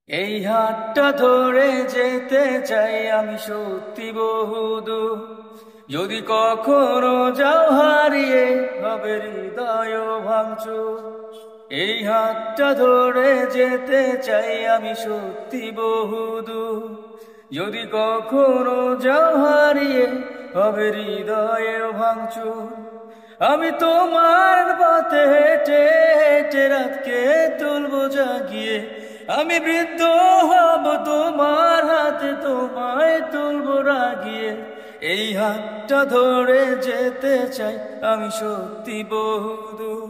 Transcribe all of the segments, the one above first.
এই হাতটা ধরে যেতে চাই আমি সত্যি বহুদূর। যদি কখনো যাও হারিয়ে হবে হৃদয় ভাঙচুর। এই হাতটা ধরে যেতে চাই আমি সত্যি বহুদূর। যদি কখনো যাও হারিয়ে হবে হৃদয় ভাঙচুর। আমি তোমার পথে হেঁটে হেঁটে রাতকে তুলবো জাগিয়ে। আমি বৃদ্ধ হব তোমার হাতে তোমায় তুলবো রাগিয়ে। এই হাতটা ধরে যেতে চাই আমি সত্যি বহুদূর।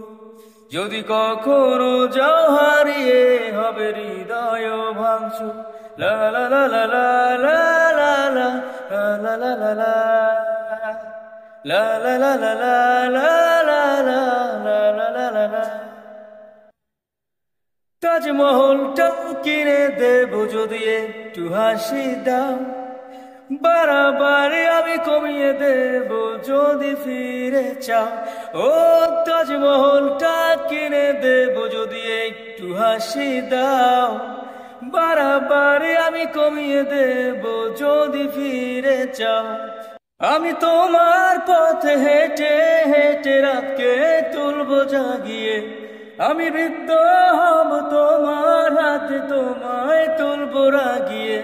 যদি কখনো যাও হারিয়ে হবে হৃদয় ভাঙচুর। লা লা লা লা লা লা লা লা লা লা লা লা La la la la la la la la la la la la la। তাজমহলটাও কিনে দেব যদি একটু হাসি দাও। বাড়াবাড়ি আমি কমিয়ে দেব যদি ফিরে চাও। ও তাজমহলটা কিনে দেব যদি একটু হাসি দাও। বাড়াবাড়ি আমি কমিয়ে দেব যদি ফিরে চাও। আমি তোমার পথে হেঁটে হেঁটে রাতকে তুলবো জাগিয়ে। আমি বৃদ্ধ হব তোমার হাতে তোমায় তুলবো রাগিয়ে।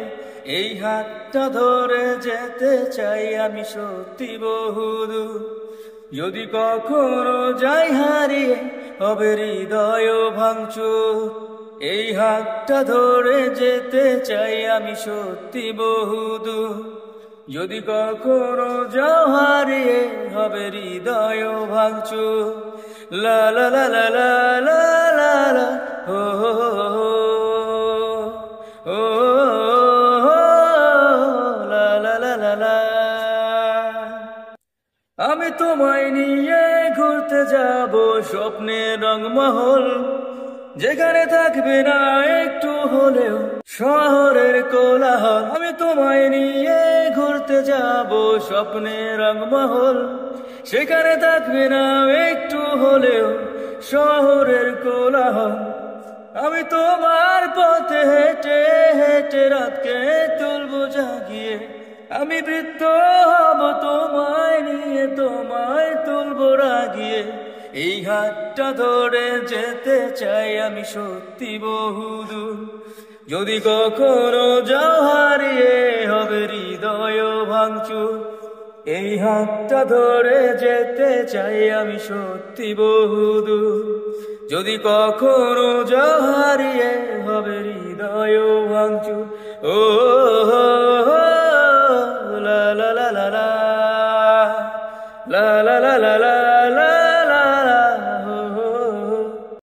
এই হাতটা ধরে যেতে চাই আমি সত্যি বহুদূর। যদি কখনো যাই হারিয়ে হবে হৃদয় ভাঙচুর। এই হাতটা ধরে যেতে চাই আমি সত্যি বহুদূর। যদি কখনো যাও হারিয়ে হবে হৃদয় ভাঙচুর। লা লা লা লা লা লা লা লা হো হো হো লা লা লা লা লা। আমি তোমায় নিয়ে ঘুরতে যাব স্বপ্নের রংমহল। যেখানে থাকবে না একটু হলেও শহরের কোলাহল। আমি তোমায় নিয়ে ঘুরতে যাব স্বপ্নের রংমহল। সেখানে থাকবে না একটু হলেও শহরের কোলাহল। আমি তোমার পথে হেঁটে হেঁটে রাতকে তুলবো জাগিয়ে। আমি বৃদ্ধ হব তোমায় নিয়ে তোমায় তুলবো রাগিয়ে। এই হাতটা ধরে যেতে চাই আমি সত্যি বহুদূর। যদি কখনো যাও হারিয়ে হবে হৃদয় ভাঙচুর। এই হাতটা ধরে যেতে চাই আমি সত্যি বহুদূর। যদি কখনো যাও হারিয়ে হবে হৃদয় ভাঙচুর। ও লা লা লা লা লা লা লা লা লা।